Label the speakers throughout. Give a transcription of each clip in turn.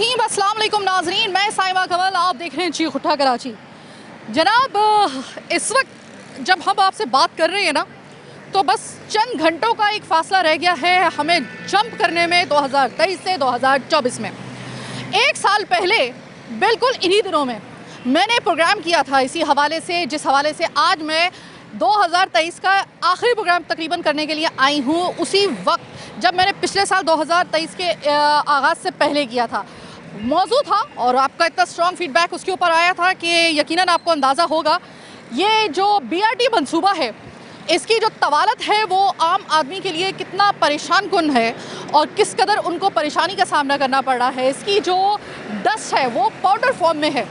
Speaker 1: रहीम, अस्सलाम वालेकुम नाज़रीन, मैं साइमा कमल, आप देख रहे हैं चीख उठा कराची। जनाब, इस वक्त जब हम आपसे बात कर रहे हैं ना, तो बस चंद घंटों का एक फ़ासला रह गया है हमें जंप करने में 2023 से 2024 में। एक साल पहले बिल्कुल इन्हीं दिनों में मैंने प्रोग्राम किया था इसी हवाले से, जिस हवाले से आज मैं 2023 का आखिरी प्रोग्राम तकरीबन करने के लिए आई हूँ, उसी वक्त जब मैंने पिछले साल 2023 के आगाज़ से पहले किया था। मौजू था और आपका इतना स्ट्रॉन्ग फीडबैक उसके ऊपर आया था कि यकीनन आपको अंदाज़ा होगा ये जो BRT मंसूबा है, इसकी जो तवालत है वो आम आदमी के लिए कितना परेशान कुन है और किस कदर उनको परेशानी का सामना करना पड़ रहा है। इसकी जो डस्ट है वो पाउडर फॉर्म में है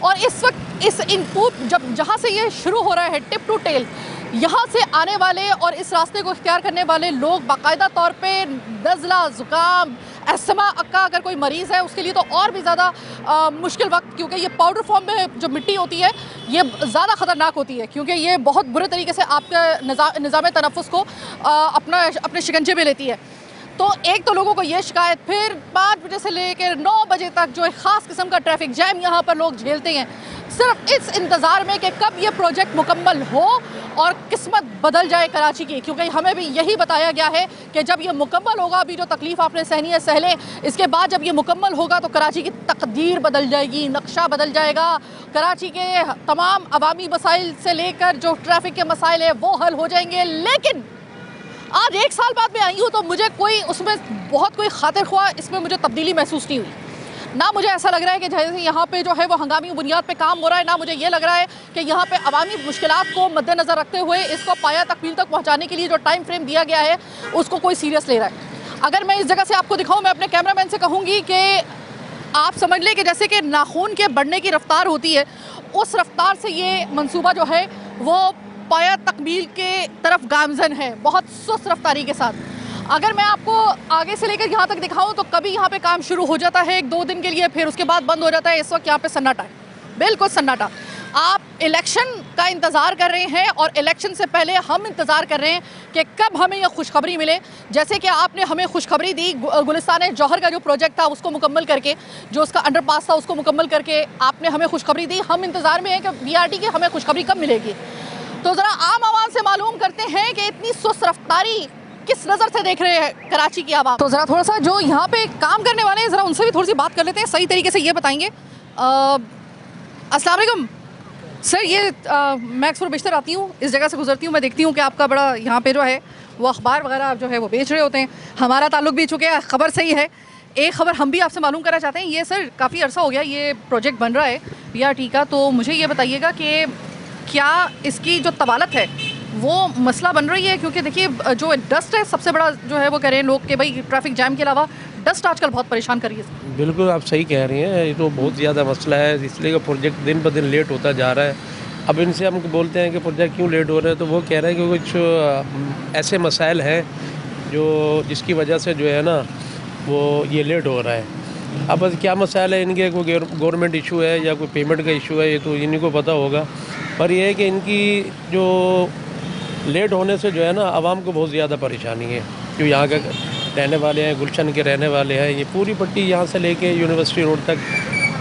Speaker 1: और इस वक्त इस इनपुट जहाँ से ये शुरू हो रहा है टिप टू टेल, यहाँ से आने वाले और इस रास्ते को इख्तियार करने वाले लोग बाकायदा तौर पे नज़ला, ज़ुकाम, अस्थमा का अगर कोई मरीज़ है उसके लिए तो और भी ज़्यादा मुश्किल वक्त, क्योंकि ये पाउडर फॉर्म में जो मिट्टी होती है ये ज़्यादा ख़तरनाक होती है, क्योंकि ये बहुत बुरे तरीके से आपके निज़ाम तनफ़ुस को अपने शिकंजे में लेती है। तो एक तो लोगों को ये शिकायत, फिर 5 बजे से लेकर 9 बजे तक जो एक ख़ास किस्म का ट्रैफिक जैम यहाँ पर लोग झेलते हैं, सिर्फ इस इंतज़ार में कि कब ये प्रोजेक्ट मुकम्मल हो और किस्मत बदल जाए कराची की। क्योंकि हमें भी यही बताया गया है कि जब ये मुकम्मल होगा, अभी जो तकलीफ़ आपने सहनी है सह लें, इसके बाद जब ये मुकम्मल होगा तो कराची की तकदीर बदल जाएगी, नक्शा बदल जाएगा, कराची के तमाम अवामी मसाइल से लेकर जो ट्रैफिक के मसाइल है वो हल हो जाएंगे। लेकिन आज एक साल बाद मैं आई हूँ तो मुझे कोई उसमें बहुत कोई खातिर ख्वाह इसमें मुझे तब्दीली महसूस नहीं हुई। ना मुझे ऐसा लग रहा है कि जैसे यहाँ पे जो है वो हंगामी बुनियाद पे काम हो रहा है, ना मुझे ये लग रहा है कि यहाँ पे अवामी मुश्किलात को मद्देनज़र रखते हुए इसको पाया तकमील तक पहुँचाने के लिए जो टाइम फ्रेम दिया गया है उसको कोई सीरियस ले रहा है। अगर मैं इस जगह से आपको दिखाऊँ, मैं अपने कैमरामैन से कहूँगी कि आप समझ लें कि जैसे कि नाखून के बढ़ने की रफ्तार होती है, उस रफ्तार से ये मंसूबा जो है वो पाया तकमील के तरफ गामज़न है, बहुत सुस्त रफ्तारी के साथ। अगर मैं आपको आगे से लेकर यहाँ तक दिखाऊं तो कभी यहाँ पे काम शुरू हो जाता है 1-2 दिन के लिए, फिर उसके बाद बंद हो जाता है। इस वक्त यहाँ पे सन्नाटा है, बिल्कुल सन्नाटा। आप इलेक्शन का इंतज़ार कर रहे हैं और इलेक्शन से पहले हम इंतज़ार कर रहे हैं कि कब हमें यह खुशखबरी मिले। जैसे कि आपने हमें खुशखबरी दी, गुलिस्तान जौहर का जो प्रोजेक्ट था उसको मुकम्मल करके, जो उसका अंडरपास था उसको मुकम्मल करके आपने हमें खुशखबरी दी। हम इंतज़ार में हैं कि BRT की हमें खुशखबरी कब मिलेगी। तो ज़रा आम आवाम से मालूम करते हैं कि इतनी सुस्त रफ्तारी किस नज़र से देख रहे हैं कराची की आवाम। तो ज़रा थोड़ा सा जो यहाँ पे काम करने वाले हैं ज़रा उनसे भी थोड़ी सी बात कर लेते हैं, सही तरीके से ये बताएंगे। अस्सलाम वालेकुम सर, ये मैं अक्सर बेशतर आती हूँ, इस जगह से गुजरती हूँ, मैं देखती हूँ कि आपका बड़ा यहाँ पे जो है वो अखबार वगैरह जो है वो बेच रहे होते हैं। हमारा ताल्लुक भी चुके हैं, ख़बर सही है। एक ख़बर हम भी आपसे मालूम करना चाहते हैं। ये सर काफ़ी अर्सा हो गया ये प्रोजेक्ट बन रहा है BRT का, तो मुझे ये बताइएगा कि क्या इसकी जो तवालत है वो मसला बन रही है? क्योंकि देखिए जो डस्ट है सबसे बड़ा जो है वो कह रहे हैं लोग कि भाई ट्रैफिक जैम के अलावा डस्ट आजकल बहुत परेशान कर रही है।
Speaker 2: बिल्कुल आप सही कह रही हैं, ये तो बहुत ज़्यादा मसला है, इसलिए कि प्रोजेक्ट दिन ब दिन लेट होता जा रहा है। अब इनसे हम बोलते हैं कि प्रोजेक्ट क्यों लेट हो रहा है, तो वो कह रहे हैं कि कुछ ऐसे मसाइल हैं जो जिसकी वजह से जो है ना वो ये लेट हो रहा है। अब बस क्या मसाइल है इनके, कोई गवर्नमेंट इशू है या कोई पेमेंट का इशू है, ये तो इन्हीं को पता होगा। पर यह है कि इनकी जो लेट होने से जो है ना आवाम को बहुत ज़्यादा परेशानी है। जो यहाँ के रहने वाले हैं, गुलशन के रहने वाले हैं, ये पूरी पट्टी यहाँ से लेके यूनिवर्सिटी रोड तक,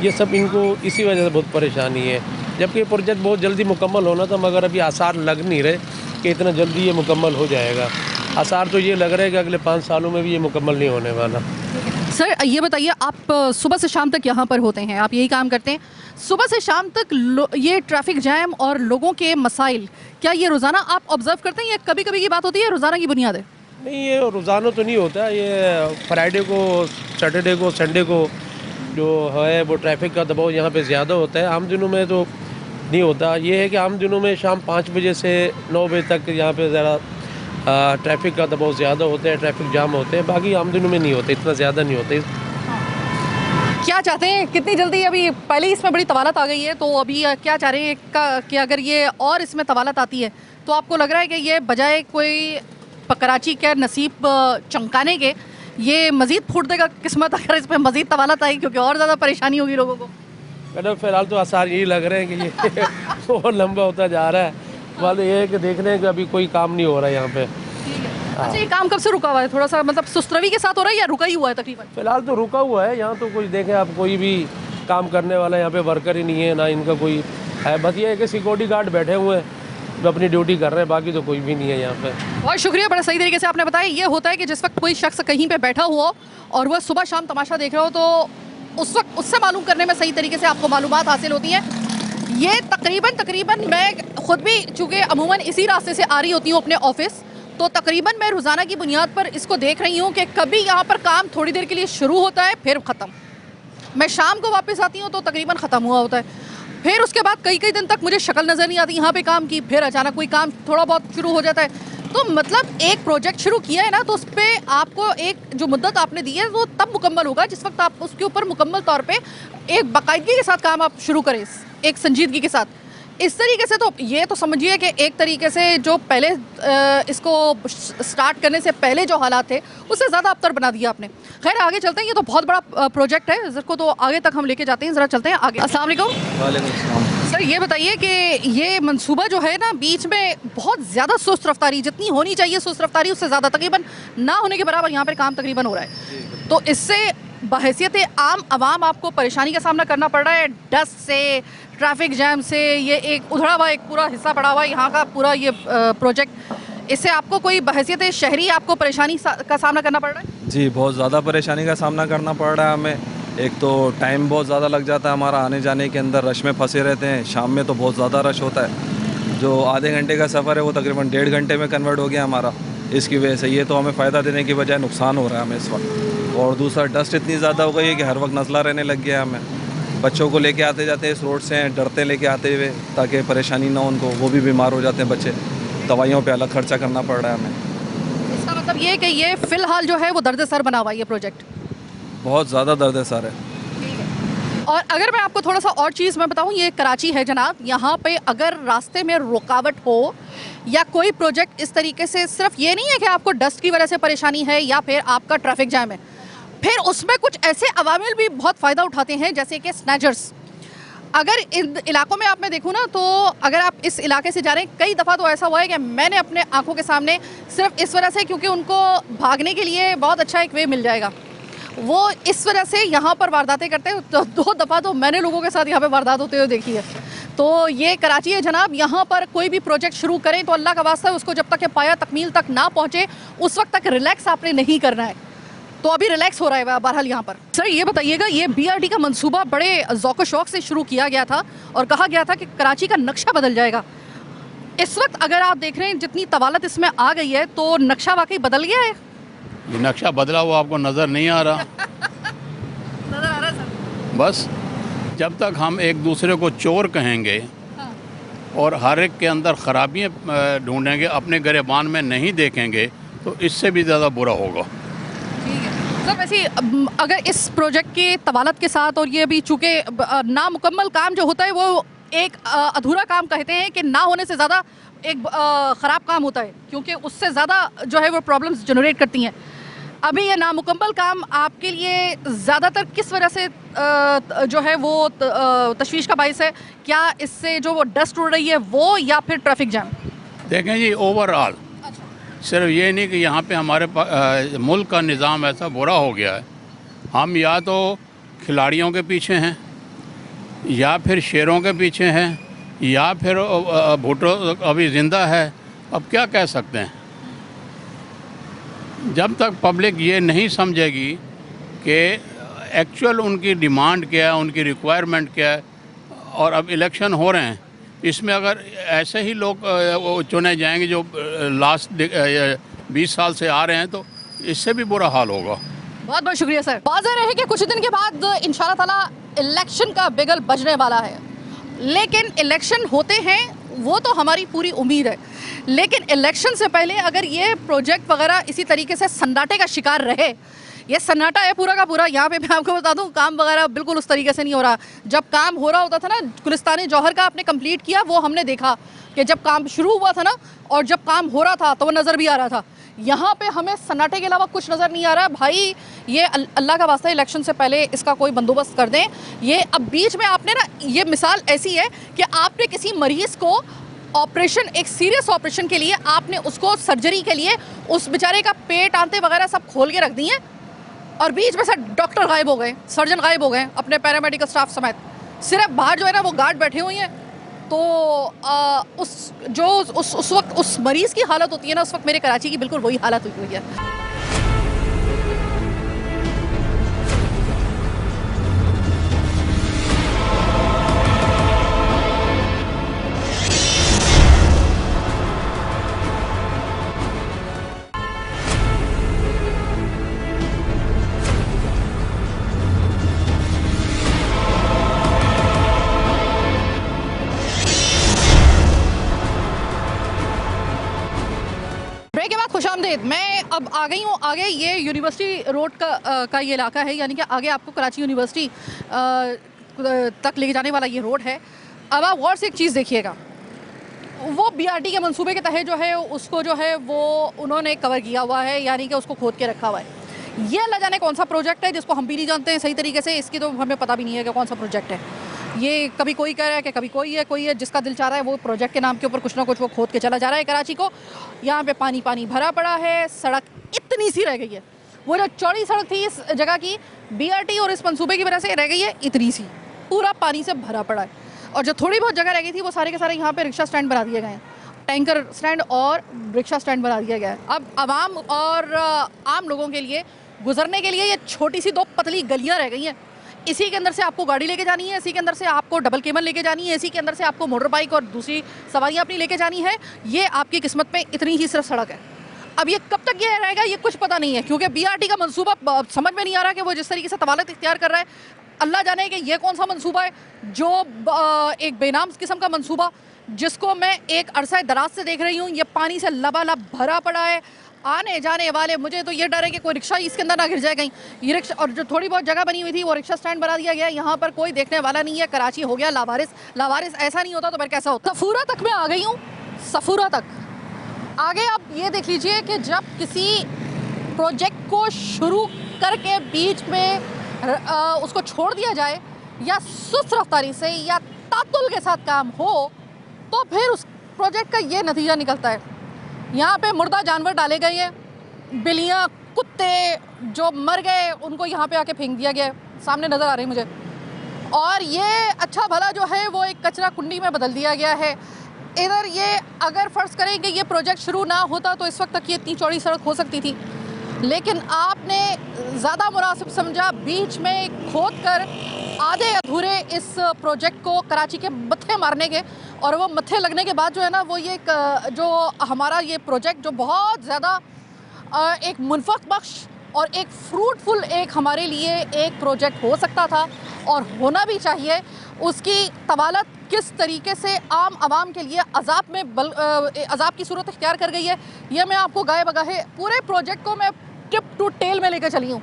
Speaker 2: ये सब इनको इसी वजह से बहुत परेशानी है। जबकि प्रोजेक्ट बहुत जल्दी मुकम्मल होना था, मगर अभी आसार लग नहीं रहे कि इतना जल्दी ये मुकम्मल हो जाएगा। आसार तो ये लग रहा है कि अगले 5 सालों में भी ये मुकम्मल नहीं होने वाला।
Speaker 1: सर ये बताइए, आप सुबह से शाम तक यहाँ पर होते हैं, आप यही काम करते हैं, सुबह से शाम तक ये ट्रैफिक जैम और लोगों के मसाइल, क्या ये रोज़ाना आप ऑब्ज़र्व करते हैं या कभी कभी की बात होती है, रोज़ाना की बुनियाद है?
Speaker 2: नहीं, ये रोज़ाना तो नहीं होता, ये फ्राइडे को, सैटरडे को, संडे को जो है वो ट्रैफिक का दबाव यहाँ पे ज़्यादा होता है। आम दिनों में तो नहीं होता। ये है कि आम दिनों में शाम 5 बजे से 9 बजे तक यहाँ पे ज़रा ट्रैफिक का दबाव ज़्यादा होता है, ट्रैफिक जाम होते हैं। बाकी आम दिनों में नहीं होते, इतना ज़्यादा नहीं होते।
Speaker 1: क्या चाहते हैं कितनी जल्दी, अभी पहले ही इसमें बड़ी तवालत आ गई है, तो अभी क्या चाह रहे हैं कि अगर ये और इसमें तवालत आती है तो आपको लग रहा है कि ये बजाय कोई कराची के नसीब चमकाने के ये मज़ीद फूट देगा किस्मत अगर इस पर मज़ीद तवालत आई, क्योंकि और ज़्यादा परेशानी होगी लोगों को?
Speaker 2: मैडम फ़िलहाल तो आसार यही लग रहे हैं कि ये और लंबा होता जा रहा है। वाले ये है कि देख रहे हैं कि अभी कोई काम नहीं हो रहा है यहाँ पे।
Speaker 1: अच्छा, ये काम कब से रुका हुआ है? थोड़ा सा मतलब सुस्तरवी के साथ हो रहा है या रुका ही हुआ है तकरीबन?
Speaker 2: फिलहाल तो रुका हुआ है यहाँ, तो कुछ देखें आप, कोई भी काम करने वाला यहाँ पे वर्कर ही नहीं है, ना इनका कोई है। बस ये है कि सिक्योरिटी गार्ड बैठे हुए हैं जो अपनी ड्यूटी कर रहे हैं, बाकी तो कोई भी नहीं है यहाँ पे।
Speaker 1: बहुत शुक्रिया, बड़ा सही तरीके से आपने बताया। ये होता है कि जिस वक्त कोई शख्स कहीं पे बैठा हुआ और वह सुबह शाम तमाशा देख रहा हो, तो उस वक्त उससे मालूम करने में सही तरीके से आपको मालूमात हासिल होती है। ये तकरीबन मैं खुद भी चूँकि अमूमन इसी रास्ते से आ रही होती हूँ अपने ऑफिस, तो तकरीबन मैं रोज़ाना की बुनियाद पर इसको देख रही हूँ कि कभी यहाँ पर काम थोड़ी देर के लिए शुरू होता है, फिर ख़त्म। मैं शाम को वापस आती हूँ तो तकरीबन ख़त्म हुआ होता है। फिर उसके बाद कई दिन तक मुझे शक्ल नज़र नहीं आती यहाँ पे काम की, फिर अचानक कोई काम थोड़ा बहुत शुरू हो जाता है। तो मतलब एक प्रोजेक्ट शुरू किया है ना, तो उस पर आपको एक जो मुद्दत आपने दी है वो तब मुकम्मल होगा जिस वक्त आप उसके ऊपर मुकम्मल तौर पे एक बाकायदगी के साथ काम आप शुरू करें, एक संजीदगी के साथ। इस तरीके से तो ये तो समझिए कि एक तरीके से जो पहले इसको स्टार्ट करने से पहले जो हालात थे उससे ज़्यादा अबतर बना दिया आपने। खैर आगे चलते हैं, ये तो बहुत बड़ा प्रोजेक्ट है, इसको तो आगे तक हम लेके जाते हैं। ज़रा चलते हैं आगे। अस्सलाम वालेकुम।
Speaker 3: वालेकुम सलाम।
Speaker 1: सर ये बताइए कि ये मंसूबा जो है ना, बीच में बहुत ज़्यादा सुस्त रफ्तारी, जितनी होनी चाहिए सुस्त रफ्तारी उससे ज़्यादा तकरीबन ना होने के बराबर यहाँ पर काम तकरीबन हो रहा है। तो इससे बहैसियत आम आवाम आपको परेशानी का सामना करना पड़ रहा है, डस्ट से, ट्रैफिक जैम से। ये एक उधड़ा हुआ एक पूरा हिस्सा पड़ा हुआ है यहाँ का पूरा ये प्रोजेक्ट, इससे आपको कोई बहैसियत शहरी आपको परेशानी का सामना करना पड़ रहा है?
Speaker 3: जी, बहुत ज़्यादा परेशानी का सामना करना पड़ रहा है हमें। एक तो टाइम बहुत ज़्यादा लग जाता है हमारा आने जाने के अंदर, रश में फंसे रहते हैं। शाम में तो बहुत ज़्यादा रश होता है, जो आधे घंटे का सफ़र है वो तकरीबन 1.5 घंटे में कन्वर्ट हो गया हमारा। इसकी वजह से ये तो हमें फ़ायदा देने की बजाय नुकसान हो रहा है हमें इस वक्त। और दूसरा डस्ट इतनी ज़्यादा हो गई है कि हर वक्त नज़ला रहने लग गया है हमें। बच्चों को लेके आते जाते इस रोड से हैं, डरते लेके आते हुए ताकि परेशानी ना हो उनको, वो भी बीमार हो जाते हैं बच्चे। दवाइयों पे अलग खर्चा करना पड़ रहा है हमें।
Speaker 1: इसका मतलब ये कि ये फ़िलहाल जो है वो दर्द सर बना हुआ है ये प्रोजेक्ट,
Speaker 3: बहुत ज़्यादा दर्द सर है।
Speaker 1: और अगर मैं आपको थोड़ा सा और चीज़ मैं बताऊं, ये कराची है जनाब, यहाँ पे अगर रास्ते में रुकावट हो या कोई प्रोजेक्ट इस तरीके से, सिर्फ ये नहीं है कि आपको डस्ट की वजह से परेशानी है या फिर आपका ट्रैफिक जैम है, फिर उसमें कुछ ऐसे अवामिल भी बहुत फ़ायदा उठाते हैं जैसे कि स्नैचर्स। अगर इन इलाकों में आप मैं देखूँ ना, तो अगर आप इस इलाके से जा रहे हैं, कई दफ़ा तो ऐसा हुआ है कि मैंने अपने आंखों के सामने सिर्फ इस वजह से, क्योंकि उनको भागने के लिए बहुत अच्छा एक वे मिल जाएगा, वो इस वजह से यहाँ पर वारदातें करते हैं। तो 2 दफ़ा तो मैंने लोगों के साथ यहाँ पे वारदात होते हुए देखी है। तो ये कराची है जनाब, यहाँ पर कोई भी प्रोजेक्ट शुरू करें तो अल्लाह का वास्ता है उसको जब तक के पाया तकमील तक ना पहुँचे उस वक्त तक रिलैक्स आपने नहीं करना है। तो अभी रिलैक्स हो रहा है बहरहाल यहाँ पर। सर ये बताइएगा, ये BRT का मंसूबा बड़े ज़ौक़ शौक़ से शुरू किया गया था और कहा गया था कि कराची का नक्शा बदल जाएगा। इस वक्त अगर आप देख रहे हैं जितनी तवालत इसमें आ गई है, तो नक्शा वाकई बदल गया है?
Speaker 4: ये नक्शा बदला हुआ आपको नज़र नहीं आ रहा।
Speaker 1: नज़र आ रहा है सर।
Speaker 4: बस जब तक हम एक दूसरे को चोर कहेंगे
Speaker 1: हाँ।
Speaker 4: और हर एक के अंदर ख़राबियाँ ढूंढेंगे, अपने गिरबान में नहीं देखेंगे, तो इससे भी ज़्यादा बुरा होगा।
Speaker 1: ठीक है सर। वैसे अगर इस प्रोजेक्ट के तवालत के साथ, और ये भी चूँकि नामुकम्मल काम जो होता है वो एक अधूरा काम कहते हैं कि ना होने से ज़्यादा एक ख़राब काम होता है, क्योंकि उससे ज़्यादा जो है वो प्रॉब्लम्स जनरेट करती हैं। अभी ये नामुकम्मल काम आपके लिए ज़्यादातर किस वजह से जो है वो तशवीश का बाइस है? क्या इससे जो वो डस्ट उड़ रही है वो, या फिर ट्रैफिक जैम?
Speaker 4: देखें जी, ओवरऑल सिर्फ ये नहीं कि यहाँ पे हमारे मुल्क का निज़ाम ऐसा बुरा हो गया है, हम या तो खिलाड़ियों के पीछे हैं, या फिर शेरों के पीछे हैं, या फिर भुट्टो अभी ज़िंदा है। अब क्या कह सकते हैं? जब तक पब्लिक ये नहीं समझेगी कि एक्चुअल उनकी डिमांड क्या है, उनकी रिक्वायरमेंट क्या है, और अब इलेक्शन हो रहे हैं, इसमें अगर ऐसे ही लोग चुने जाएंगे जो लास्ट 20 साल से आ रहे हैं, तो इससे भी बुरा हाल होगा।
Speaker 1: बहुत बहुत शुक्रिया सर। वाज़ेह रहे कि कुछ दिन के बाद इंशाल्लाह ताला इलेक्शन का बिगल बजने वाला है, लेकिन इलेक्शन होते हैं वो तो हमारी पूरी उम्मीद है, लेकिन इलेक्शन से पहले अगर ये प्रोजेक्ट वगैरह इसी तरीके से सन्नाटे का शिकार रहे, ये सन्नाटा है पूरा का पूरा। यहाँ पे मैं आपको बता दूँ, काम वगैरह बिल्कुल उस तरीके से नहीं हो रहा। जब काम हो रहा होता था ना, गुलिस्तान जौहर का आपने कंप्लीट किया, वो हमने देखा कि जब काम शुरू हुआ था ना और जब काम हो रहा था तो वो नज़र भी आ रहा था। यहाँ पे हमें सन्नाटे के अलावा कुछ नज़र नहीं आ रहा है। भाई ये अल्लाह का वास्ता इलेक्शन से पहले इसका कोई बंदोबस्त कर दें। ये अब बीच में आपने ना, ये मिसाल ऐसी है कि आपने किसी मरीज़ को ऑपरेशन, एक सीरियस ऑपरेशन के लिए आपने उसको सर्जरी के लिए उस बेचारे का पेट, आंतें वगैरह सब खोल के रख दी हैं और बीच में से डॉक्टर गायब हो गए, सर्जन गायब हो गए अपने पैरामेडिकल स्टाफ समेत। सिर्फ बाहर जो है ना वो गार्ड बैठे हुए हैं। तो उस वक्त उस मरीज़ की हालत होती है ना, उस वक्त मेरे कराची की बिल्कुल वही हालत हुई है। ब्रेक के बाद खुशामदीद। मैं अब आ गई हूँ आगे, ये यूनिवर्सिटी रोड का ये इलाका है, यानी कि आगे आपको कराची यूनिवर्सिटी तक लेके जाने वाला ये रोड है। अब आप गौर से एक चीज़ देखिएगा, वो BRT के मंसूबे के तहत जो है उसको जो है वो उन्होंने कवर किया हुआ है, यानी कि उसको खोद के रखा हुआ है। ये अल्लाह जाने कौन सा प्रोजेक्ट है जिसको हम भी नहीं जानते हैं सही तरीके से, इसकी तो हमें पता भी नहीं है कि कौन सा प्रोजेक्ट है। ये कभी कोई कह रहा है कि कभी कोई है जिसका दिल चाह रहा है वो प्रोजेक्ट के नाम के ऊपर कुछ ना कुछ वो खोद के चला जा रहा है कराची को। यहाँ पे पानी पानी भरा पड़ा है, सड़क इतनी सी रह गई है, वो जो चौड़ी सड़क थी इस जगह की BRT और इस मंसूबे की वजह से रह गई है इतनी सी, पूरा पानी से भरा पड़ा है। और जो थोड़ी बहुत जगह रह गई थी वो सारे के सारे यहाँ पे रिक्शा स्टैंड बना दिए गए हैं, टैंकर स्टैंड और रिक्शा स्टैंड बना दिया गया है। अब आवाम और आम लोगों के लिए गुजरने के लिए ये छोटी सी 2 पतली गलियाँ रह गई हैं। इसी के अंदर से आपको गाड़ी लेके जानी है, इसी के अंदर से आपको डबल केबल लेके जानी है, इसी के अंदर से आपको मोटर बाइक और दूसरी सवारियाँ अपनी लेके जानी है। ये आपकी किस्मत में इतनी ही सिर्फ सड़क है। अब ये कब तक ये रहेगा ये कुछ पता नहीं है, क्योंकि BRT का मंसूबा समझ में नहीं आ रहा कि वो जिस तरीके से तवालत इख्तियार कर रहा है, अल्लाह जाने कि ये कौन सा मंसूबा है जो एक बेनाम किस्म का मंसूबा, जिसको मैं एक अरसा दराज से देख रही हूँ। ये पानी से लबालब भरा पड़ा है, आने जाने वाले, मुझे तो ये डर है कि कोई रिक्शा इसके अंदर ना गिर जाए कहीं। ये रिक्शा, और जो थोड़ी बहुत जगह बनी हुई थी वो रिक्शा स्टैंड बना दिया गया, यहाँ पर कोई देखने वाला नहीं है। कराची हो गया लावारिस। लावारिस ऐसा नहीं होता तो फिर कैसा होता। सफूरा तक मैं आ गई हूँ, सफूरा तक आगे आप ये देख लीजिए कि जब किसी प्रोजेक्ट को शुरू करके बीच में उसको छोड़ दिया जाए या सुस्त रफ्तारी से या तातुल के साथ काम हो तो फिर उस प्रोजेक्ट का ये नतीजा निकलता है। यहाँ पे मुर्दा जानवर डाले गए हैं, बिल्लियाँ, कुत्ते जो मर गए उनको यहाँ पे आके फेंक दिया गया है, सामने नज़र आ रही मुझे। और ये अच्छा भला जो है वो एक कचरा कुंडी में बदल दिया गया है। इधर ये अगर फ़र्ज़ करें कि ये प्रोजेक्ट शुरू ना होता तो इस वक्त तक ये इतनी चौड़ी सड़क हो सकती थी, लेकिन आपने ज़्यादा मुनासिब समझा बीच में खोद कर आधे अधूरे इस प्रोजेक्ट को कराची के मत्थे मारने के, और वो मत्थे लगने के बाद जो है ना वो ये जो हमारा ये प्रोजेक्ट जो बहुत ज़्यादा एक मुनफ़अत बख्श और एक फ्रूटफुल एक हमारे लिए एक प्रोजेक्ट हो सकता था और होना भी चाहिए, उसकी तवालत किस तरीके से आम आवाम के लिए अजाब की सूरत इख्तियार कर गई है, ये मैं आपको गाए बगाहे पूरे प्रोजेक्ट को मैं टिप टू टेल में लेकर चली हूँ।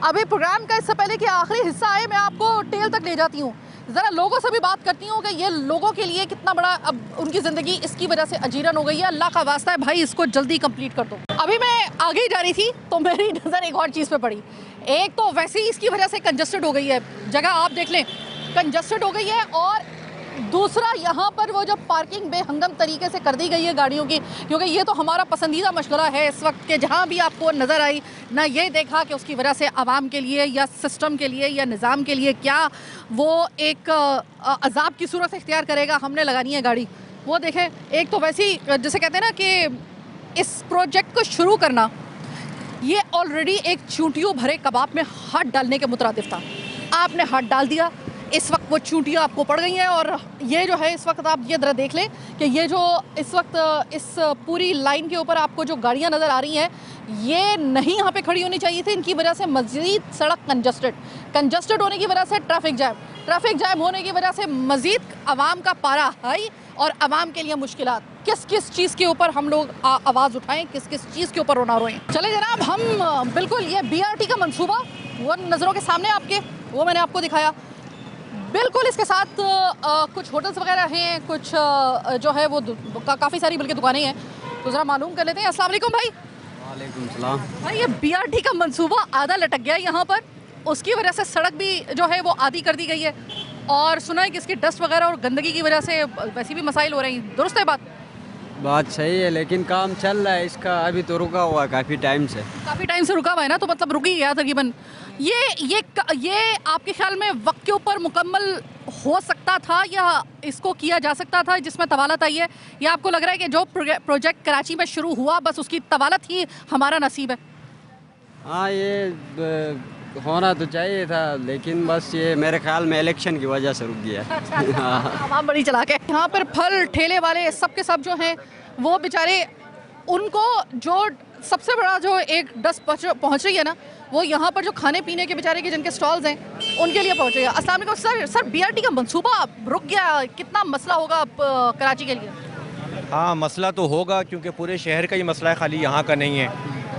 Speaker 1: अभी प्रोग्राम का इससे पहले कि आखिरी हिस्सा आए मैं आपको टेल तक ले जाती हूँ, ज़रा लोगों से भी बात करती हूँ कि ये लोगों के लिए कितना बड़ा अब उनकी ज़िंदगी इसकी वजह से अजीरन हो गई है। अल्लाह का वास्ता है भाई इसको जल्दी कंप्लीट कर दो। अभी मैं आगे ही जा रही थी तो मेरी नज़र एक और चीज़ पे पड़ी। एक तो वैसे ही इसकी वजह से कंजस्टेड हो गई है जगह, आप देख लें कंजस्टेड हो गई है, और दूसरा यहाँ पर वो जो पार्किंग बेहंगम तरीके से कर दी गई है गाड़ियों की, क्योंकि ये तो हमारा पसंदीदा मशगला है इस वक्त के, जहाँ भी आपको नज़र आई ना ये देखा कि उसकी वजह से आवाम के लिए या सिस्टम के लिए या निज़ाम के लिए क्या वो एक अजाब की सूरत इख्तियार करेगा, हमने लगानी है गाड़ी। वो देखें, एक तो वैसे ही जैसे कहते हैं ना कि इस प्रोजेक्ट को शुरू करना ये ऑलरेडी एक चूंटियों भरे कबाब में हाथ डालने के मुतरादिफ था। आपने हाथ डाल दिया, इस वक्त वो चूंटियाँ आपको पड़ गई हैं, और ये जो है इस वक्त आप ये जरा देख लें कि ये जो इस वक्त इस पूरी लाइन के ऊपर आपको जो गाड़ियाँ नज़र आ रही हैं ये नहीं यहाँ पे खड़ी होनी चाहिए थी। इनकी वजह से मज़ीद सड़क कंजस्टेड होने की वजह से ट्रैफिक जैम होने की वजह से मज़ीद आवाम का पारा हाई और आवाम के लिए मुश्किलात। किस किस चीज़ के ऊपर हम लोग आवाज़ उठाएं, किस किस चीज़ के ऊपर रोना रोएं। चले जनाब, हम बिल्कुल ये BRT का मंसूबा वो नज़रों के सामने आपके, वो मैंने आपको दिखाया। बिल्कुल इसके साथ कुछ होटल्स वगैरह हैं, कुछ जो है वो काफ़ी सारी बल्कि दुकानें हैं, तो ज़रा मालूम कर लेते हैं। अस्सलाम वालेकुम भाई।
Speaker 3: वालेकुम सलाम।
Speaker 1: भाई ये BRT का मंसूबा आधा लटक गया है यहाँ पर, उसकी वजह से सड़क भी जो है वो आधी कर दी गई है, और सुना है कि इसकी डस्ट वगैरह और गंदगी की वजह से वैसे भी मसाइल हो रहे हैं, दुरुस्त है बात?
Speaker 5: बात सही है, लेकिन काम चल रहा है इसका, अभी तो रुका हुआ है काफ़ी टाइम से।
Speaker 1: काफ़ी टाइम से रुका हुआ है ना, तो मतलब रुक ही गया तकरीबन। ये आपके ख्याल में वक्त के ऊपर मुकम्मल हो सकता था या इसको किया जा सकता था जिसमें तवालत आई है, या आपको लग रहा है कि जो प्रोजेक्ट कराची में शुरू हुआ बस उसकी तवालत ही हमारा नसीब है?
Speaker 5: हाँ, ये होना तो चाहिए था, लेकिन बस ये मेरे ख्याल में इलेक्शन की वजह से रुक गया।
Speaker 1: आवाम बड़ी चलाक है। यहाँ पर फल ठेले वाले सब के सब जो हैं वो बेचारे, उनको जो सबसे बड़ा जो एक डस्ट पहुँच रही है ना, वो यहाँ पर जो खाने पीने के बेचारे के जिनके स्टॉल्स हैं उनके लिए पहुँच रही है। अस्सलाम वालेकुम सर, BRT का मंसूबा रुक गया, कितना मसला होगा कराची के लिए?
Speaker 6: हाँ, मसला तो होगा क्योंकि पूरे शहर का ही मसला है, खाली यहाँ का नहीं है।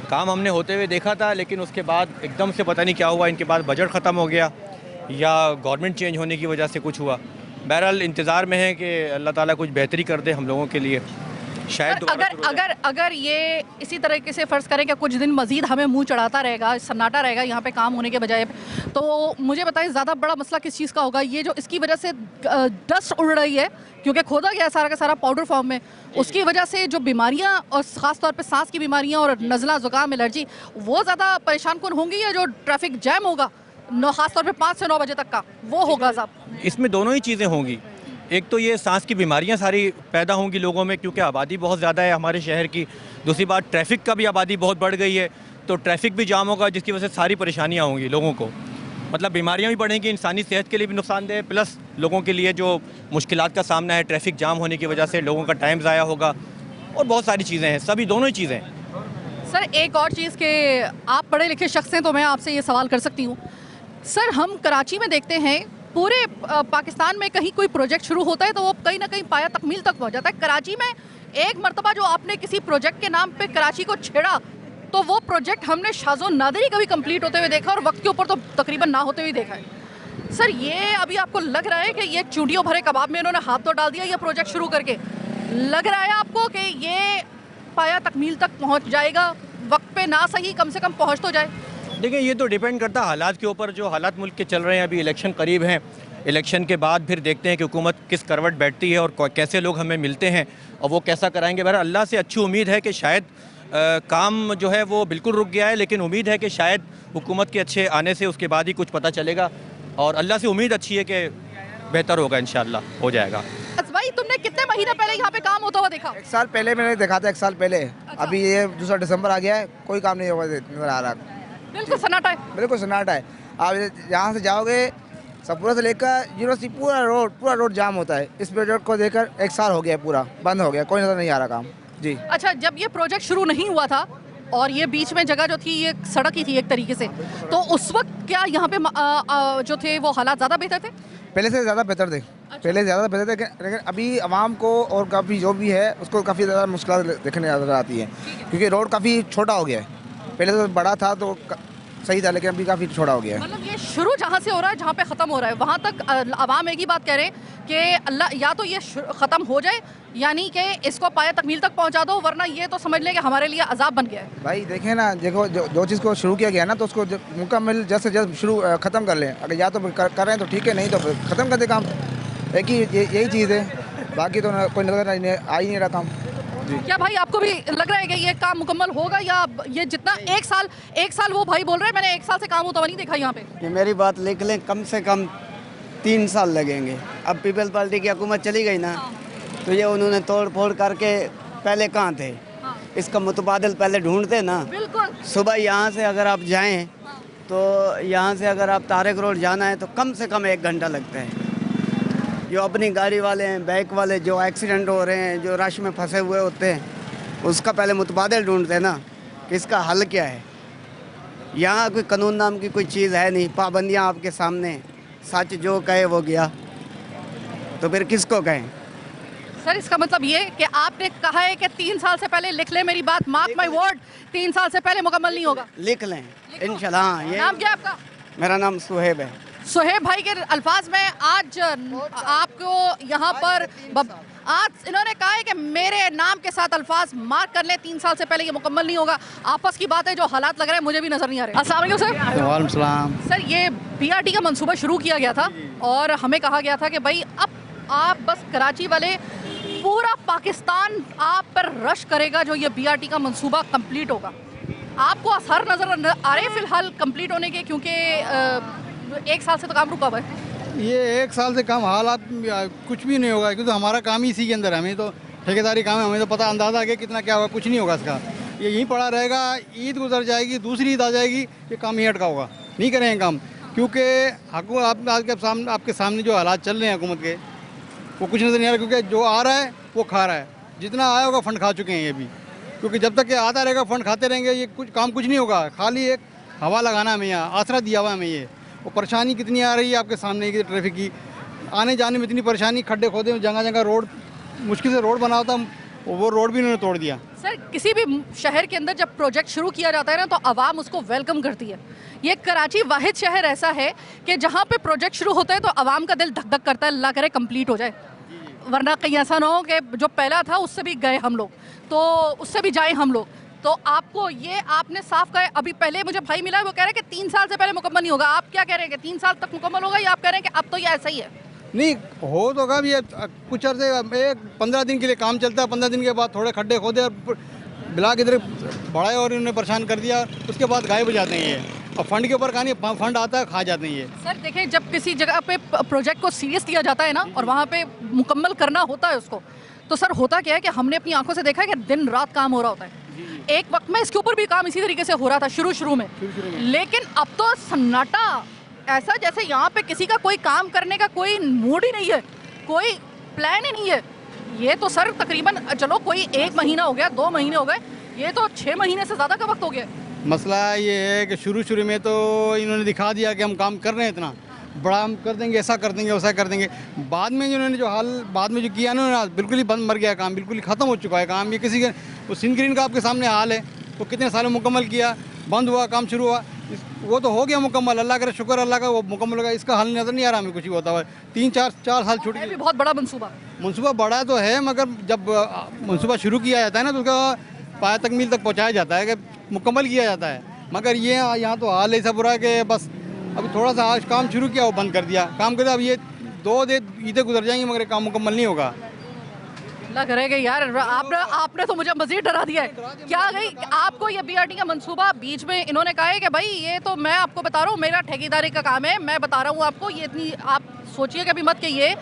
Speaker 6: काम हमने होते हुए देखा था, लेकिन उसके बाद एकदम से पता नहीं क्या हुआ, इनके बाद बजट ख़त्म हो गया या गवर्नमेंट चेंज होने की वजह से कुछ हुआ। बहरहाल इंतज़ार में है कि अल्लाह ताला कुछ बेहतरी कर दे हम लोगों के लिए। शायद
Speaker 1: अगर ये इसी तरीके से फ़र्ज़ करें कि कुछ दिन मज़ीद हमें मुंह चढ़ाता रहेगा, सन्नाटा रहेगा यहाँ पे काम होने के बजाय, तो मुझे बताइए ज़्यादा बड़ा मसला किस चीज़ का होगा? ये जो इसकी वजह से डस्ट उड़ रही है क्योंकि खोदा गया सारा का सारा पाउडर फॉर्म में, उसकी वजह से जो बीमारियाँ और ख़ास तौर पे सांस की बीमारियाँ और नज़ला ज़ुकाम एलर्जी वो ज़्यादा परेशान कौन होंगी, या जो ट्रैफिक जैम होगा ख़ास तौर पे 5 से 9 बजे तक का वो होगा साहब?
Speaker 6: इसमें दोनों ही चीज़ें होंगी। एक तो ये सांस की बीमारियां सारी पैदा होंगी लोगों में क्योंकि आबादी बहुत ज़्यादा है हमारे शहर की। दूसरी बात, ट्रैफिक का भी आबादी बहुत बढ़ गई है, तो ट्रैफिक भी जाम होगा जिसकी वजह से सारी परेशानियां होंगी लोगों को। मतलब बीमारियां भी बढ़ेंगी, इंसानी सेहत के लिए भी नुकसानदेह, प्लस लोगों के लिए जो मुश्किलात का सामना है ट्रैफिक जाम होने की वजह से, लोगों का टाइम ज़ाया होगा और बहुत सारी चीज़ें हैं, सभी दोनों ही चीज़ें।
Speaker 1: सर एक और चीज़ के आप पढ़े लिखे शख्स हैं तो मैं आपसे ये सवाल कर सकती हूँ सर, हम कराची में देखते हैं पूरे पाकिस्तान में कहीं कोई प्रोजेक्ट शुरू होता है तो वो कहीं ना कहीं पाया तकमील तक पहुँच जाता है। कराची में एक मरतबा जो आपने किसी प्रोजेक्ट के नाम पे कराची को छेड़ा तो वो प्रोजेक्ट हमने शाज़ो नादरी का भी कंप्लीट होते हुए देखा और वक्त के ऊपर तो तकरीबन ना होते हुए देखा है। सर ये अभी आपको लग रहा है कि ये चूड़ियों भरे कबाब में इन्होंने हाथ तो डाल दिया ये प्रोजेक्ट शुरू करके, लग रहा है आपको कि ये पाया तकमील तक पहुँच जाएगा वक्त पे, ना सही कम से कम पहुँच तो जाए?
Speaker 6: देखिए, ये तो डिपेंड करता है हालात के ऊपर, जो हालात मुल्क के चल रहे हैं। अभी इलेक्शन करीब हैं, इलेक्शन के बाद फिर देखते हैं कि हुकूमत किस करवट बैठती है और कैसे लोग हमें मिलते हैं और वो कैसा कराएंगे। बहरहाल अल्लाह से अच्छी उम्मीद है कि शायद काम जो है वो बिल्कुल रुक गया है, लेकिन उम्मीद है कि शायद हुकूमत के अच्छे आने से उसके बाद ही कुछ पता चलेगा और अल्लाह से उम्मीद अच्छी है कि बेहतर होगा, इंशाअल्लाह हो जाएगा।
Speaker 1: भाई तुमने कितने महीने पहले यहाँ पे काम होता हुआ देखा?
Speaker 7: 1 साल पहले मैंने देखा था, 1 साल पहले। अभी ये 2 दिसंबर आ गया है, कोई काम नहीं होगा नजर आ रहा।
Speaker 1: बिल्कुल सन्नाटा है,
Speaker 7: बिल्कुल सन्नाटा है। आप यहाँ से जाओगे सपूरा से लेकर यूनिवर्सिटी पूरा रोड जाम होता है। इस प्रोजेक्ट को देखकर 1 साल हो गया, पूरा बंद हो गया, कोई नजर नहीं आ रहा काम जी।
Speaker 1: अच्छा, जब ये प्रोजेक्ट शुरू नहीं हुआ था और ये बीच में जगह जो थी ये सड़क ही थी एक तरीके से, तो उस वक्त क्या यहाँ पे जो थे वो हालात ज़्यादा बेहतर थे?
Speaker 7: पहले से ज़्यादा बेहतर थे। पहले ज़्यादा बेहतर थे, लेकिन अभी आवाम को और काफ़ी जो भी है उसको काफ़ी ज़्यादा मुश्किल देखने नजर आती है क्योंकि रोड काफ़ी छोटा हो गया है। पहले तो बड़ा था तो सही था, लेकिन अभी काफ़ी छोटा हो गया है।
Speaker 1: मतलब ये शुरू जहाँ से हो रहा है जहाँ पे ख़त्म हो रहा है वहाँ तक आवाम एक ही बात कह रहे हैं कि अल्लाह या तो ये ख़त्म हो जाए, यानी कि इसको पाया तकमील तक पहुँचा दो, वरना ये तो समझ लें कि हमारे लिए अजाब बन गया है।
Speaker 7: भाई देखें ना, देखो जो चीज़ को शुरू किया गया ना तो उसको मुकम्मल जल्द से जल्द शुरू ख़त्म कर लें। अगर या तो कर रहे हैं तो ठीक है, नहीं तो ख़त्म कर दे काम। एक ही यही चीज़ है, बाकी तो कोई नजर आ ही नहीं रहा काम जी।
Speaker 1: क्या भाई आपको भी लग रहा है कि ये काम मुकम्मल होगा, या ये जितना 1 साल वो भाई बोल रहे हैं मैंने 1 साल से काम होता हुआ नहीं देखा यहाँ पे?
Speaker 5: ये मेरी बात लिख लें, कम से कम 3 साल लगेंगे। अब पीपल पार्टी की हुकूमत चली गई ना, तो ये उन्होंने तोड़ फोड़ करके, पहले कहाँ थे, इसका मुतबादिल पहले ढूंढते ना।
Speaker 1: बिल्कुल।
Speaker 5: सुबह यहाँ से अगर आप जाएं तो यहाँ से अगर आप तारक रोड जाना है तो कम से कम 1 घंटा लगता है। जो अपनी गाड़ी वाले हैं, बाइक वाले, जो एक्सीडेंट हो रहे हैं, जो रश में फंसे हुए होते हैं, उसका पहले मुतबादिल ढूंढते हैं ना कि इसका हल क्या है। यहाँ कोई कानून नाम की कोई चीज़ है नहीं, पाबंदियाँ आपके सामने, सच जो कहे वो गया, तो फिर किसको कहें?
Speaker 1: सर इसका मतलब ये कि आपने कहा है कि 3 साल से पहले लिख ले मेरी बात, मार्क माय वर्ड, 3 साल से पहले मुकम्मल नहीं होगा।
Speaker 5: लिख लें इंशाल्लाह। हाँ, ये
Speaker 1: नाम क्या है आपका?
Speaker 5: मेरा नाम सुहेब है।
Speaker 1: सुहेब भाई के अल्फाज में आज आपको यहाँ पर आज इन्होंने कहा है कि मेरे नाम के साथ अल्फाज मार्क कर लें, 3 साल से पहले ये मुकम्मल नहीं होगा। आपस की बात है, जो हालात लग रहे हैं मुझे भी नजर नहीं आ रहे। अस्सलाम वालेकुम सर।
Speaker 8: वालेकुम सलाम।
Speaker 1: सर ये BRT का मंसूबा शुरू किया गया था और हमें कहा गया था कि भाई अब आप बस कराची वाले पूरा पाकिस्तान आप पर रश करेगा जो ये बीआरटी का मंसूबा कंप्लीट होगा। आपको असर नज़र आ रहे हैं फिलहाल कंप्लीट होने के, क्योंकि 1 साल से तो काम रुका हुआ है।
Speaker 8: ये 1 साल से कम हालात कुछ भी नहीं होगा, क्योंकि हमारा काम ही इसी के अंदर है। हमें तो ठेकेदारी काम है, हमें तो पता अंदाज़ा है कि कितना क्या होगा, कुछ नहीं होगा इसका। ये यहीं पड़ा रहेगा, ईद गुजर जाएगी, दूसरी ईद आ जाएगी, ये काम ही अटका होगा, नहीं करेंगे काम। क्योंकि आपके सामने जो हालात चल रहे हैं हुकूमत के, वो कुछ नज़र नहीं आ रहा। क्योंकि जो आ रहा है वो खा रहा है, जितना आया होगा फंड खा चुके हैं ये भी। क्योंकि जब तक ये आता रहेगा फंड खाते रहेंगे, ये कुछ नहीं होगा, खाली एक हवा लगाना हमें, यहाँ आसरा दिया हुआ हमें। ये वो परेशानी कितनी आ रही है आपके सामने की, ट्रैफिक की आने जाने में इतनी परेशानी, खड्डे खोदे, जगह जगह रोड मुश्किल से रोड बना होता, वो रोड भी इन्होंने तोड़ दिया।
Speaker 1: सर, किसी भी शहर के अंदर जब प्रोजेक्ट शुरू किया जाता है ना, तो आवाम उसको वेलकम करती है। ये कराची वाहिद शहर ऐसा है कि जहाँ पे प्रोजेक्ट शुरू होता है तो आवाम का दिल धक धक करता है, अल्लाह करे कंप्लीट हो जाए, वरना कहीं ऐसा ना हो कि जो पहला था उससे भी गए हम लोग, तो उससे भी जाए हम लोग। तो आपको ये आपने साफ कहा, अभी पहले मुझे भाई मिला, वो कह रहे हैं कि 3 साल से पहले मुकम्मल नहीं होगा। आप क्या कह रहे हैं कि 3 साल तक मुकम्मल होगा, या आप कह रहे हैं कि अब तो ये ऐसा ही है?
Speaker 8: नहीं हो तो कब, ये कुछ अर्से 15 दिन के लिए काम चलता है, 15 दिन के बाद थोड़े खड्डे खोदे और ब्लॉक इधर बढ़ाए और इन्होंने परेशान कर दिया, उसके बाद गायब हो जाते हैं ये। और फंड के ऊपर कहानी, फंड आता है खा जाते हैं ये।
Speaker 1: सर देखें, जब किसी जगह पे प्रोजेक्ट को सीरियस लिया जाता है ना, और वहाँ पे मुकम्मल करना होता है उसको, तो सर होता क्या है कि हमने अपनी आंखों से देखा है कि दिन रात काम हो रहा होता है। एक वक्त में इसके ऊपर भी काम इसी तरीके से हो रहा था शुरू में, लेकिन अब तो सन्नाटा ऐसा जैसे यहाँ पे किसी का कोई काम करने का कोई मूड ही नहीं है, कोई प्लान ही नहीं है। ये तो सर तकरीबन चलो कोई 1 महीना हो गया, 2 महीने हो गए, ये तो 6 महीने से ज़्यादा का वक्त हो गया।
Speaker 8: मसला ये है कि शुरू में तो इन्होंने दिखा दिया कि हम काम कर रहे हैं, इतना बड़ा हम कर देंगे, ऐसा कर देंगे, वैसा कर देंगे। बाद में इन्होंने जो हाल बाद में जो किया ना, बिल्कुल ही बंद मर गया काम, बिल्कुल ही ख़त्म हो चुका है काम। ये किसी के वो सिंध ग्रीन का आपके सामने हाल है, वो कितने सालों मुकम्मल किया, बंद हुआ, काम शुरू हुआ, वो तो हो गया मुकम्मल, अल्लाह करे शुक्र अल्लाह का, वो मुकम्मल होगा। इसका हल नज़र नहीं आ रहा हमें कुछ भी होता हुआ। 3-4 साल छूट गए।
Speaker 1: बहुत बड़ा मंसूबा
Speaker 8: बड़ा तो है, मगर जब मंसूबा शुरू किया जाता है ना, तो उसका पाया तकमील तक पहुँचाया जाता है, कि मुकम्मल किया जाता है। मगर ये यहाँ तो हाल ऐसा बुरा है कि बस अभी थोड़ा सा आज काम शुरू किया, वो बंद कर दिया, काम कर दिया। अब ये 2 ईदें गुजर जाएंगी मगर काम मुकम्मल नहीं होगा।
Speaker 1: अल्लाह करेगा यार, आपने तो मुझे मज़ीद डरा दिया है। क्या गई आपको ये बीआरटी का मंसूबा बीच में इन्होंने कहा है कि भाई ये तो मैं आपको बता रहा हूँ, मेरा ठेकेदारी का काम है, मैं बता रहा हूँ आपको, ये इतनी आप सोचिए कभी मत कि ये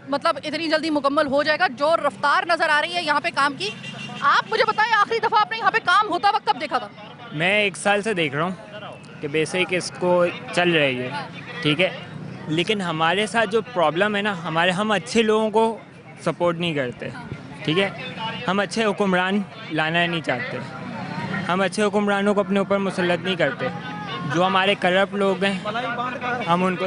Speaker 1: मतलब इतनी जल्दी मुकम्मल हो जाएगा। जो रफ्तार नज़र आ रही है यहाँ पे काम की, आप मुझे बताएं आखिरी दफ़ा आपने यहाँ पे काम होता वक्त कब देखा था?
Speaker 9: मैं 1 साल से देख रहा हूँ कि बेसिक इसको चल रही है, ठीक है, लेकिन हमारे साथ जो प्रॉब्लम है ना, हम अच्छे लोगों को सपोर्ट नहीं करते, ठीक है, हम अच्छे हुक्मरान लाना नहीं चाहते, हम अच्छे हुक्मरानों को अपने ऊपर मुसल्लत नहीं करते। जो हमारे करप्ट लोग हैं हम उनको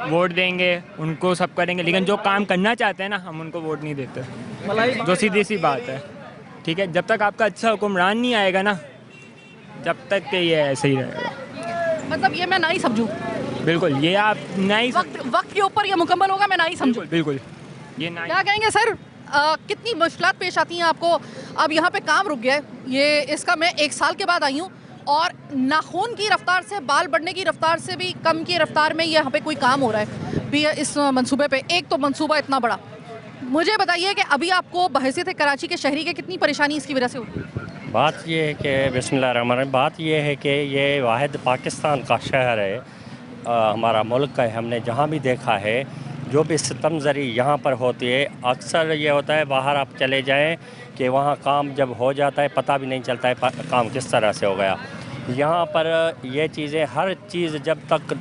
Speaker 9: वोट देंगे, उनको सब करेंगे, लेकिन जो काम करना चाहते हैं ना हम उनको वोट नहीं देते। जो सीधी सी बात है, ठीक है, जब तक आपका अच्छा हुक्मरान नहीं आएगा ना, जब तक कि ये ऐसे ही रहेगा।
Speaker 1: मतलब ये मैं नहीं समझूँ,
Speaker 9: बिल्कुल ये आप नहीं
Speaker 1: वक्त के ऊपर ये मुकम्मल होगा, मैं नहीं समझूँ।
Speaker 9: बिल्कुल ये नहीं।
Speaker 1: क्या कहेंगे सर, कितनी मुश्किलात पेश आती हैं आपको? अब यहाँ पे काम रुक गया है, ये इसका मैं 1 साल के बाद आई हूँ, और नाखून की रफ्तार से, बाल बढ़ने की रफ्तार से भी कम की रफ्तार में यहाँ पे कोई काम हो रहा है भी इस मंसूबे पे। एक तो मंसूबा इतना बड़ा, मुझे बताइए कि अभी आपको बहैसियत कराची के शहरी के कितनी परेशानी इसकी वजह से होती है?
Speaker 10: बात ये है कि बिस्मिल्लाहिर्रहमानिर्रहीम, बात ये है कि ये वाहिद पाकिस्तान का शहर है, हमारा मुल्क का है। हमने जहाँ भी देखा है, जो भी सितमज़री यहाँ पर होती है, अक्सर ये होता है बाहर आप चले जाएं कि वहाँ काम जब हो जाता है पता भी नहीं चलता है काम किस तरह से हो गया। यहाँ पर ये चीज़ें, हर चीज़ जब तक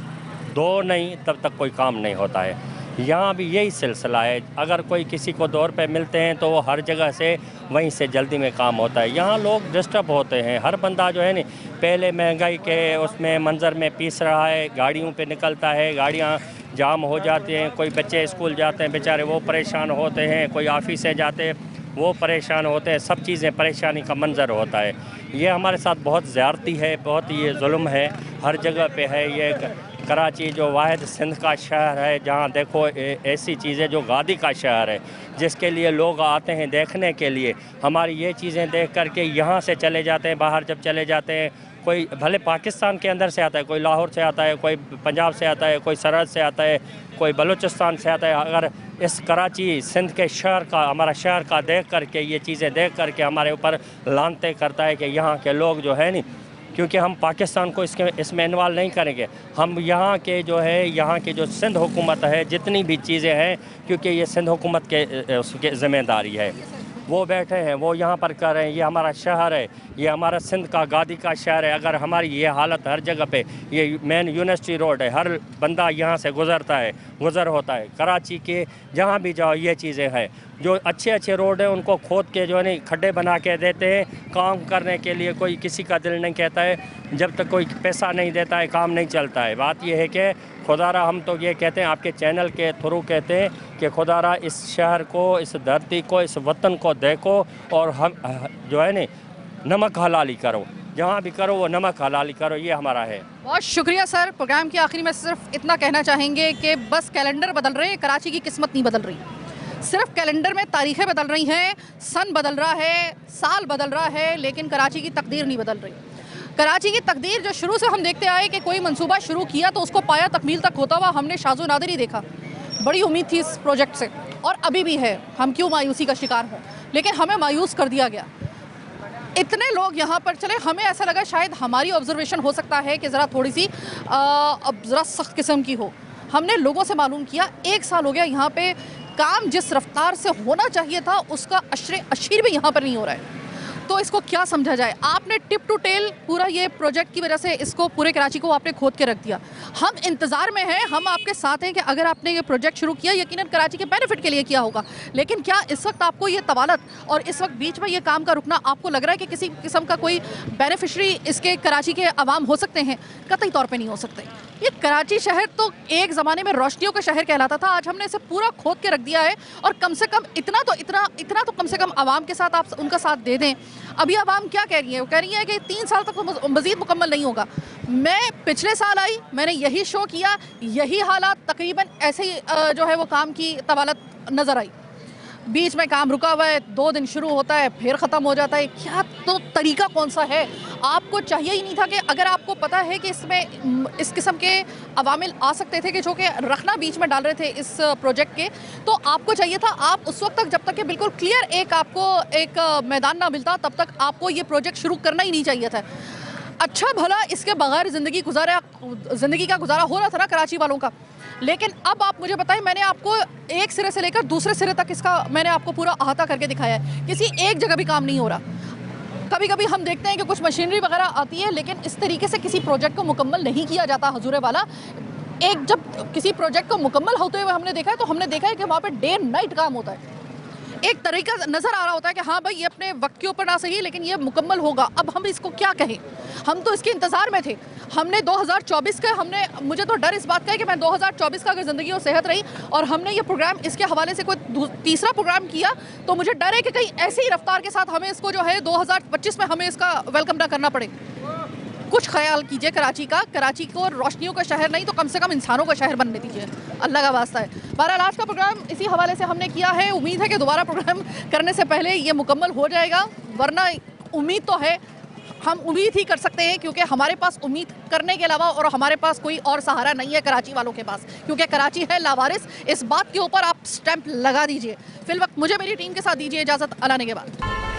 Speaker 10: दो नहीं तब तक कोई काम नहीं होता है। यहाँ भी यही सिलसिला है, अगर कोई किसी को 2 रुपये मिलते हैं तो वो हर जगह से वहीं से जल्दी में काम होता है। यहाँ लोग डिस्टर्ब होते हैं, हर बंदा जो है ना, पहले महंगाई के उसमें मंजर में पीस रहा है, गाड़ियों पे निकलता है, गाड़ियाँ जाम हो जाती हैं, कोई बच्चे स्कूल जाते हैं बेचारे वो परेशान होते हैं, कोई ऑफिस से जाते हैं वो परेशान होते हैं, सब चीज़ें परेशानी का मंजर होता है। ये हमारे साथ बहुत ज़्यादती है, बहुत ये जुल्म है, हर जगह पे है। ये कराची जो वाहिद सिंध का शहर है जहाँ देखो ऐसी चीज़ें, जो गादी का शहर है जिसके लिए लोग आते हैं देखने के लिए, हमारी ये चीज़ें देख कर के यहाँ से चले जाते हैं, बाहर जब चले जाते हैं कोई भले पाकिस्तान के अंदर से आता है, कोई लाहौर से आता है, कोई पंजाब से आता है, कोई सरहद से आता है, कोई बलूचिस्तान से आता है। अगर इस कराची सिंध के शहर का, हमारा शहर का देख करके, ये चीज़ें देख करके हमारे ऊपर लानते करता है कि यहाँ के लोग जो है नहीं, क्योंकि हम पाकिस्तान को इसमें इन्वॉल्व नहीं करेंगे। हम यहाँ के जो है, यहाँ की जो सिंध हुकूमत है, जितनी भी चीज़ें हैं, क्योंकि ये सिंध हुकूमत के उसके ज़िम्मेदारी है, वो बैठे हैं, वो यहाँ पर कर रहे हैं। ये हमारा शहर है, ये हमारा सिंध का गादी का शहर है। अगर हमारी ये हालत हर जगह पे, ये मेन यूनिवर्सिटी रोड है, हर बंदा यहाँ से गुज़र होता है। कराची के जहाँ भी जाओ ये चीज़ें हैं। जो अच्छे रोड हैं उनको खोद के जो है नहीं खड्डे बना के देते हैं। काम करने के लिए कोई किसी का दिल नहीं कहता है, जब तक कोई पैसा नहीं देता है काम नहीं चलता है। बात ये है कि खुदारा, हम तो ये कहते हैं, आपके चैनल के थ्रू कहते हैं कि खुदारा इस शहर को, इस धरती को, इस वतन को देखो और हम जो है नहीं नमक हलाली करो, जहाँ भी करो वो नमक हलाली करो, ये हमारा है।
Speaker 1: बहुत शुक्रिया सर। प्रोग्राम के आखिरी में सिर्फ इतना कहना चाहेंगे कि बस कैलेंडर बदल रहे हैं, कराची की किस्मत नहीं बदल रही। सिर्फ कैलेंडर में तारीखें बदल रही हैं, सन बदल रहा है, साल बदल रहा है, लेकिन कराची की तकदीर नहीं बदल रही। कराची की तकदीर जो शुरू से हम देखते आए कि कोई मंसूबा शुरू किया तो उसको पाया तकमील तक होता हुआ हमने शाज़ो नादिरी देखा। बड़ी उम्मीद थी इस प्रोजेक्ट से और अभी भी है, हम क्यों मायूसी का शिकार हों, लेकिन हमें मायूस कर दिया गया। इतने लोग यहाँ पर चले, हमें ऐसा लगा शायद हमारी ऑब्जर्वेशन हो सकता है कि ज़रा थोड़ी सी ज़रा सख्त किस्म की हो। हमने लोगों से मालूम किया, 1 साल हो गया यहाँ पे काम जिस रफ्तार से होना चाहिए था उसका अशीर भी यहाँ पर नहीं हो रहा है। तो इसको क्या समझा जाए? आपने टिप टू टेल पूरा ये प्रोजेक्ट की वजह से इसको पूरे कराची को आपने खोद के रख दिया। हम इंतज़ार में हैं, हम आपके साथ हैं कि अगर आपने ये प्रोजेक्ट शुरू किया यकीनन कराची के बेनिफिट के लिए किया होगा, लेकिन क्या इस वक्त आपको ये तवालत और इस वक्त बीच में ये काम का रुकना आपको लग रहा है कि किसी किस्म का कोई बेनिफिशरी इसके कराची के अवाम हो सकते हैं? कतई तौर पर नहीं हो सकते। ये कराची शहर तो एक ज़माने में रोशनियों का शहर कहलाता था, आज हमने इसे पूरा खोद के रख दिया है। और कम से कम इतना तो कम से कम आवाम के साथ आप उनका साथ दे दें। अभी आवाम क्या कह रही है? वो कह रही है कि 3 साल तक तो मज़ीद मुकम्मल नहीं होगा। मैं पिछले साल आई, मैंने यही शो किया, यही हालात तकरीबन ऐसे ही जो है वो काम की तवालत नज़र आई। बीच में काम रुका हुआ है, 2 दिन शुरू होता है फिर ख़त्म हो जाता है। क्या तो तरीका कौन सा है? आपको चाहिए ही नहीं था कि अगर आपको पता है कि इसमें इस किस्म के अवामिल आ सकते थे कि जो कि रखना बीच में डाल रहे थे इस प्रोजेक्ट के, तो आपको चाहिए था आप उस वक्त तक, जब तक कि बिल्कुल क्लियर आपको एक मैदान ना मिलता, तब तक आपको ये प्रोजेक्ट शुरू करना ही नहीं चाहिए था। अच्छा भला इसके बगैर ज़िंदगी का गुजारा हो रहा था ना कराची वालों का। लेकिन अब आप मुझे बताएं, मैंने आपको एक सिरे से लेकर दूसरे सिरे तक इसका मैंने आपको पूरा अहाता करके दिखाया है। किसी एक जगह भी काम नहीं हो रहा। कभी कभी हम देखते हैं कि कुछ मशीनरी वगैरह आती है, लेकिन इस तरीके से किसी प्रोजेक्ट को मुकम्मल नहीं किया जाता हजूरे वाला। एक जब किसी प्रोजेक्ट को मुकम्मल होते हुए हमने देखा है, तो हमने देखा है कि वहाँ पे डे एंड नाइट काम होता है। एक तरीका नज़र आ रहा होता है कि हाँ भाई ये अपने वक्त के ऊपर ना सही, लेकिन ये मुकम्मल होगा। अब हम इसको क्या कहें? हम तो इसके इंतज़ार में थे। हमने 2024 का मुझे तो डर इस बात का है कि मैं 2024 का अगर ज़िंदगी और सेहत रही और हमने ये प्रोग्राम इसके हवाले से कोई तीसरा प्रोग्राम किया, तो मुझे डर है कि कहीं ऐसी ही रफ्तार के साथ हमें इसको जो है 2025 में हमें इसका वेलकम ना करना पड़े। कुछ ख्याल कीजिए कराची का। कराची को रोशनियों का शहर नहीं तो कम से कम इंसानों का शहर बनने दीजिए, अल्लाह का वास्ता है। बहरहाल आज का प्रोग्राम इसी हवाले से हमने किया है। उम्मीद है कि दोबारा प्रोग्राम करने से पहले ये मुकम्मल हो जाएगा, वरना उम्मीद तो है, हम उम्मीद ही कर सकते हैं, क्योंकि हमारे पास उम्मीद करने के अलावा और हमारे पास कोई और सहारा नहीं है कराची वालों के पास, क्योंकि कराची है लावारिस। इस बात के ऊपर आप स्टैंप लगा दीजिए। फिलवक्त मुझे मेरी टीम के साथ दीजिए इजाज़त। अल्लाह ने के बाद।